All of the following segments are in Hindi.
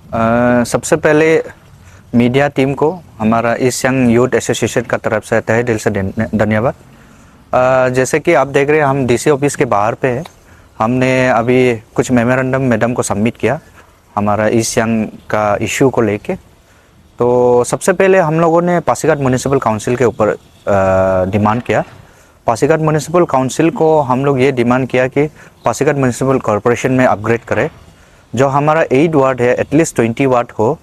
सबसे पहले मीडिया टीम को हमारा ईस्ट सियांग यूथ एसोसिएशन का तरफ से तहे दिल से धन्यवाद। जैसे कि आप देख रहे हैं हम डीसी ऑफिस के बाहर पे हैं। हमने अभी कुछ मेमोरेंडम मैडम को सबमिट किया हमारा ईस्ट सियांग का इशू को लेके। तो सबसे पहले हम लोगों ने पासीघाट म्यूनिसिपल काउंसिल के ऊपर डिमांड किया। पासीघाट म्यूनिसिपल काउंसिल को हम लोग ये डिमांड किया कि पासीघाट म्यूनिसिपल कॉरपोरेशन में अपग्रेड करे। जो हमारा 8 वार्ड है एटलीस्ट 20 वार्ड हो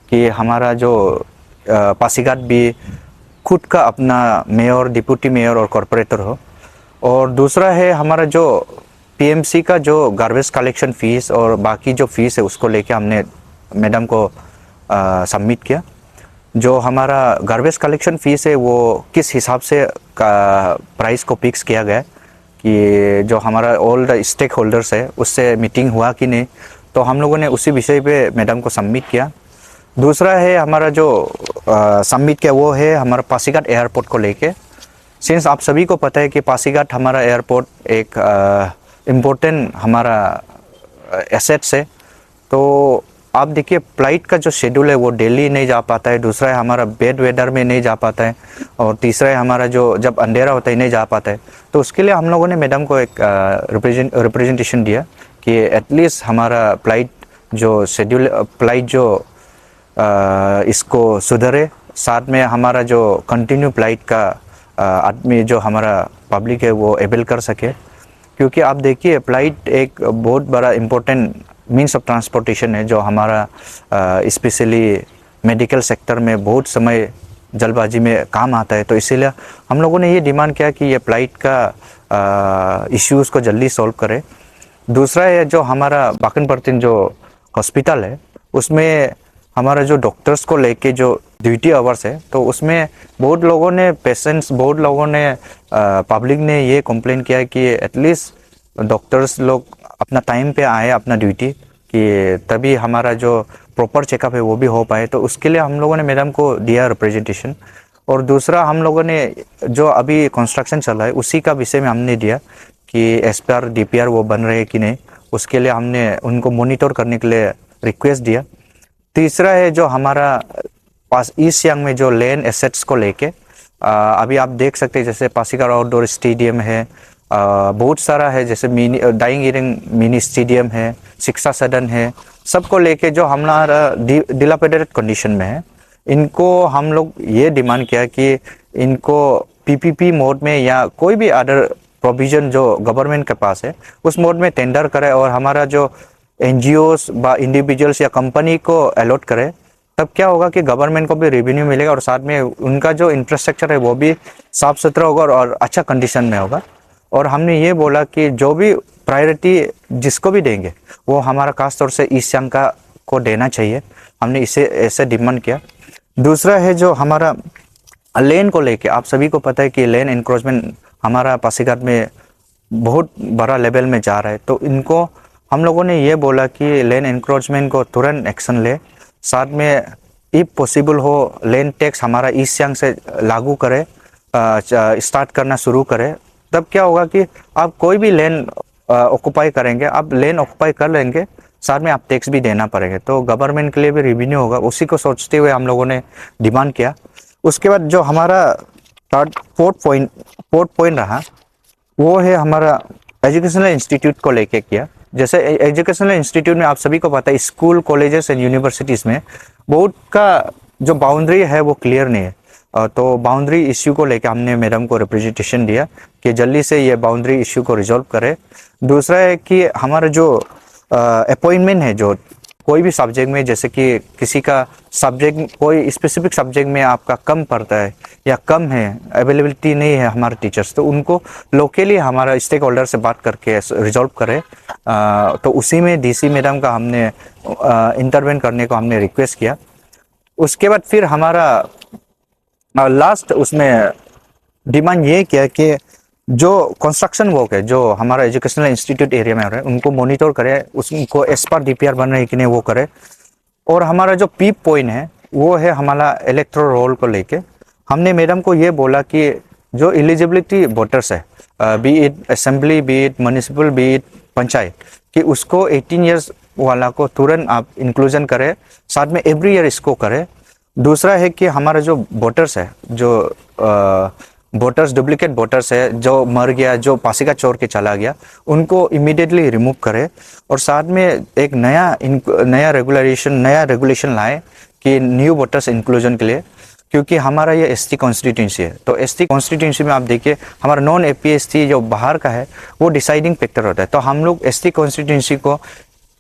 कि हमारा जो पासीघाट भी खुद का अपना मेयर, डिप्टी मेयर और कॉरपोरेटर हो। और दूसरा है हमारा जो पीएमसी का जो गार्बेज कलेक्शन फीस और बाकी जो फीस है उसको लेके हमने मैडम को सबमिट किया। जो हमारा गार्बेज कलेक्शन फीस है वो किस हिसाब से का प्राइस को फिक्स किया गया है कि जो हमारा ऑल द स्टेक होल्डर्स है उससे मीटिंग हुआ कि नहीं, तो हम लोगों ने उसी विषय पे मैडम को सबमिट किया। दूसरा है हमारा जो सबमिट किया वो है हमारा पासीघाट एयरपोर्ट को लेके। सिंस आप सभी को पता है कि पासीघाट हमारा एयरपोर्ट एक इम्पोर्टेंट हमारा एसेट्स है। तो आप देखिए फ्लाइट का जो शेड्यूल है वो दिल्ली नहीं जा पाता है। दूसरा है हमारा बेड वेदर में नहीं जा पाता है। और तीसरा है हमारा जो जब अंधेरा होता है नहीं जा पाता है। तो उसके लिए हम लोगों ने मैडम को एक रिप्रेजेंटेशन दिया कि एटलीस्ट हमारा फ्लाइट जो शेड्यूल फ्लाइट जो इसको सुधरे, साथ में हमारा जो कंटिन्यू फ्लाइट का आदमी जो हमारा पब्लिक है वो एबल कर सके। क्योंकि आप देखिए फ्लाइट एक बहुत बड़ा इम्पोर्टेंट मीन्स ऑफ ट्रांसपोर्टेशन है जो हमारा स्पेशली मेडिकल सेक्टर में बहुत समय जल्दबाजी में काम आता है। तो इसीलिए हम लोगों ने ये डिमांड किया कि ये फ्लाइट का इश्यूज़ को जल्दी सॉल्व करे। दूसरा है जो हमारा बाकनपर्तिन जो हॉस्पिटल है उसमें हमारा जो डॉक्टर्स को लेके जो ड्यूटी आवर्स है तो उसमें बहुत लोगों ने पेशेंट्स बहुत लोगों ने पब्लिक ने ये कंप्लेन किया कि एटलीस्ट डॉक्टर्स लोग अपना टाइम पे आए अपना ड्यूटी कि तभी हमारा जो प्रॉपर चेकअप है वो भी हो पाए। तो उसके लिए हम लोगों ने मैडम को दिया रिप्रेजेंटेशन। और दूसरा हम लोगों ने जो अभी कंस्ट्रक्शन चल रहा है उसी का विषय में हमने दिया कि एसपीआर डीपीआर वो बन रहे हैं कि नहीं, उसके लिए हमने उनको मॉनिटर करने के लिए रिक्वेस्ट दिया। तीसरा है जो हमारा पास ईस्ट सियांग में जो लैंड एसेट्स को लेके अभी आप देख सकते हैं जैसे पासीघाट आउटडोर स्टेडियम है, बहुत सारा है, जैसे डाइंग इरिंग मिनी स्टेडियम है, शिक्षा सदन है, सबको लेके जो हमारा डिलापिडेटेड कंडीशन में है। इनको हम लोग ये डिमांड किया कि इनको पीपीपी मोड में या कोई भी अदर प्रोविजन जो गवर्नमेंट के पास है उस मोड में टेंडर करे और हमारा जो एनजीओस व इंडिविजुअल्स या कंपनी को अलॉट करे। तब क्या होगा कि गवर्नमेंट को भी रेवेन्यू मिलेगा और साथ में उनका जो इंफ्रास्ट्रक्चर है वो भी साफ सुथरा होगा और अच्छा कंडीशन में होगा। और हमने ये बोला कि जो भी प्रायोरिटी जिसको भी देंगे वो हमारा खास तौर से ईस्ट सियांग का को देना चाहिए। हमने इसे ऐसे डिमांड किया। दूसरा है जो हमारा लेन को लेके, आप सभी को पता है कि लेन इंक्रोचमेंट हमारा पासीघाट में बहुत बड़ा लेवल में जा रहा है। तो इनको हम लोगों ने ये बोला कि लेन इंक्रोचमेंट को तुरंत एक्शन ले, साथ में इफ पॉसिबल हो लेन टैक्स हमारा ईस्ट सियांग से लागू करे, स्टार्ट करना शुरू करे। तब क्या होगा कि आप कोई भी लैंड ऑक्युपाई करेंगे, आप लैंड ऑक्युपाई कर लेंगे, साथ में आप टैक्स भी देना पड़ेगा, तो गवर्नमेंट के लिए भी रेवेन्यू होगा। उसी को सोचते हुए हम लोगों ने डिमांड किया। उसके बाद जो हमारा फोर्थ पॉइंट रहा वो है हमारा एजुकेशनल इंस्टीट्यूट को लेके किया। जैसे एजुकेशनल इंस्टीट्यूट में आप सभी को पता है स्कूल, कॉलेजेस एंड यूनिवर्सिटीज़ में बहुत का जो बाउंड्री है वो क्लियर नहीं है। तो बाउंड्री इश्यू को लेकर हमने मैडम को रिप्रेजेंटेशन दिया कि जल्दी से ये बाउंड्री इश्यू को रिजॉल्व करे। दूसरा है कि हमारा जो अपॉइंटमेंट है जो कोई भी सब्जेक्ट में, जैसे कि किसी का सब्जेक्ट कोई स्पेसिफिक सब्जेक्ट में आपका कम पड़ता है या कम है, अवेलेबिलिटी नहीं है हमारे टीचर्स, तो उनको लोकली हमारा स्टेक होल्डर से बात करके रिजॉल्व करे। तो उसी में डीसी मैडम का हमने इंटरवेन करने को हमने रिक्वेस्ट किया। उसके बाद फिर हमारा लास्ट उसमें डिमांड ये किया कि जो कंस्ट्रक्शन वर्क है जो हमारा एजुकेशनल इंस्टीट्यूट एरिया में हो रहा है उनको मॉनिटर करे, उसको एस पर डीपीआर बन रहे कि नहीं वो करे। और हमारा जो पीप पॉइंट है वो है हमारा इलेक्ट्रो रोल को लेके। हमने मैडम को ये बोला कि जो एलिजिबिलिटी वोटर्स है B it assembly, B it municipal, B it panchayat, कि उसको 18 ईयर्स वाला को तुरंत आप इंक्लूजन करें, साथ में एवरी ईयर इसको करें। दूसरा है कि हमारा जो वोटर्स है, जो वोटर्स डुप्लीकेट वोटर्स है, जो मर गया, जो पासीघाट छोड़ के चला गया, उनको इमीडिएटली रिमूव करें। और साथ में एक नया रेगुलेशन लाए कि न्यू वोटर्स इंक्लूजन के लिए, क्योंकि हमारा ये एसटी कॉन्स्टिट्यूंसी है। तो एसटी कॉन्स्टिट्यूंसी में आप देखिए हमारा नॉन एपीएसटी जो बाहर का है वो डिसाइडिंग फैक्टर होता है। तो हम लोग एसटी कॉन्स्टिट्यूंसी को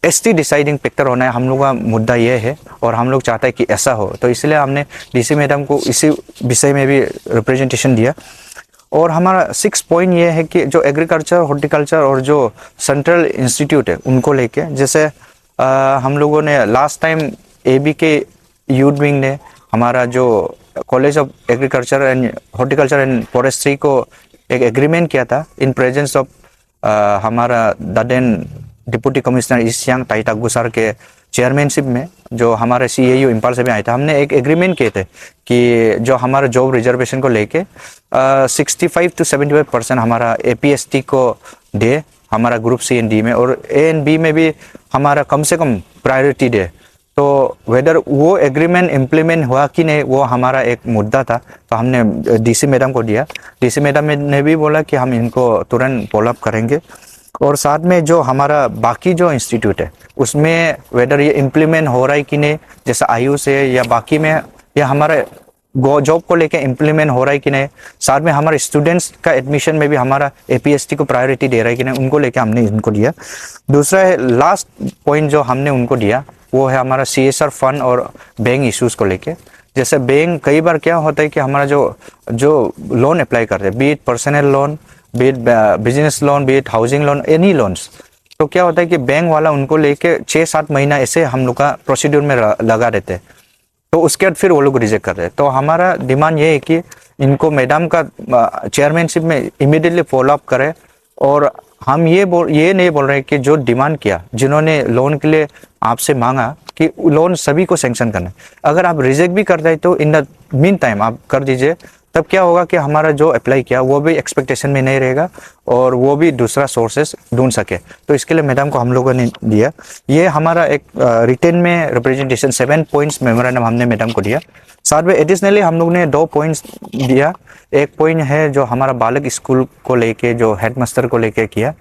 एसटी डिसाइडिंग फैक्टर होना है, हम लोग का मुद्दा ये है और हम लोग चाहते हैं कि ऐसा हो। तो इसलिए हमने डीसी मैडम को इसी विषय में भी रिप्रेजेंटेशन दिया। और हमारा 6 पॉइंट ये है कि जो एग्रीकल्चर, हॉर्टिकल्चर और जो सेंट्रल इंस्टीट्यूट है उनको लेके, जैसे हम लोगों ने लास्ट टाइम एबी के यूथ विंग ने हमारा जो college of agriculture and horticulture and forestry को एक एग्रीमेंट किया था इन प्रेजेंस ऑफ हमारा दादेन deputy commissioner East Siang Taitagu sir के चेयरमैनशिप में, जो हमारे CAU इम्फाल से भी आए थे। हमने एक एग्रीमेंट किए थे कि जो हमारा जॉब रिजर्वेशन को लेके 65 to 75% हमारा APST को दे हमारा ग्रुप C एंड D में, और A एंड B में भी हमारा कम से कम प्रायोरिटी दे। तो वेदर वो एग्रीमेंट इम्प्लीमेंट हुआ कि नहीं, वो हमारा एक मुद्दा था। तो हमने DC मैडम को दिया। DC मैडम ने भी बोला कि हम इनको तुरंत फॉलोअप करेंगे। और साथ में जो हमारा बाकी जो इंस्टीट्यूट है उसमें वेदर ये इम्प्लीमेंट हो रहा है कि नहीं, जैसे आयुष है या बाकी में, या हमारे जॉब को लेके इम्प्लीमेंट हो रहा है कि नहीं, साथ में हमारे स्टूडेंट्स का एडमिशन में भी हमारा APST को प्रायोरिटी दे रहा है कि नहीं, उनको लेके हमने इनको दिया। दूसरा है लास्ट पॉइंट जो हमने उनको दिया वो है हमारा CSR फंड और बैंक इश्यूज को लेके। जैसे बैंक कई बार क्या होता है कि हमारा जो लोन अप्लाई करते हैं, B it personal loan, B it business loan, B it housing loan, any loans, तो क्या होता है कि बैंक वाला उनको लेके 6-7 महीना ऐसे हम लोग का प्रोसीड्यूर में लगा देते हैं। तो उसके बाद फिर वो लोग रिजेक्ट कर रहे हैं। तो हमारा डिमांड ये है कि इनको मैडम का चेयरमैनशिप में इमीडिएटली फॉलोअप करें। और हम ये नहीं बोल रहे हैं कि जो डिमांड किया, जिन्होंने लोन के लिए आपसे मांगा कि लोन सभी को सैंक्शन करना है, अगर आप रिजेक्ट भी कर दें तो इन द मीन टाइम आप कर दीजिए। तब क्या होगा कि हमारा जो अप्लाई किया वो भी एक्सपेक्टेशन में नहीं रहेगा और वो भी दूसरा सोर्सेस ढूंढ सके। तो इसके लिए मैडम को हम लोगों ने दिया। ये हमारा एक रिटर्न में रिप्रेजेंटेशन 7 पॉइंट्स मेमोरेंडम हमने मैडम को दिया। साथ में एडिशनली हम लोग ने 2 पॉइंट्स दिया। एक पॉइंट है जो हमारा बालक स्कूल को लेके, जो हेडमास्टर को लेके किया,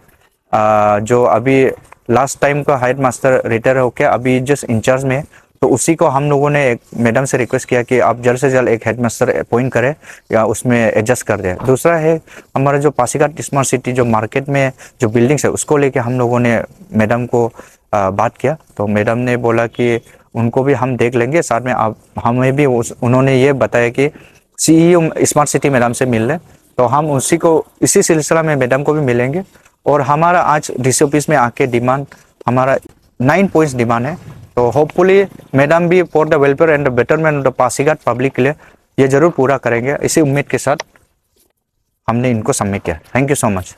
जो अभी लास्ट टाइम का हेडमास्टर रिटायर होकर अभी जस्ट इंचार्ज में, तो उसी को हम लोगों ने एक मैडम से रिक्वेस्ट किया कि आप जल्द से जल्द एक हेडमास्टर अपॉइंट करें या उसमें एडजस्ट कर दें। दूसरा है हमारा जो पासीघाट स्मार्ट सिटी जो मार्केट में जो बिल्डिंग्स है उसको लेके हम लोगों ने मैडम को बात किया। तो मैडम ने बोला कि उनको भी हम देख लेंगे, साथ में आप हमें भी उन्होंने ये बताया कि CEO स्मार्ट सिटी मैडम से मिल लें। तो हम इसी सिलसिला में मैडम को भी मिलेंगे। और हमारा आज DC ऑफिस में आके डिमांड हमारा 9 पॉइंट्स डिमांड है। तो होपफुली मैडम भी for the welfare and the betterment of the Pasighat public के लिए ये जरूर पूरा करेंगे। इसी उम्मीद के साथ हमने इनको सबमिट किया। Thank you so much.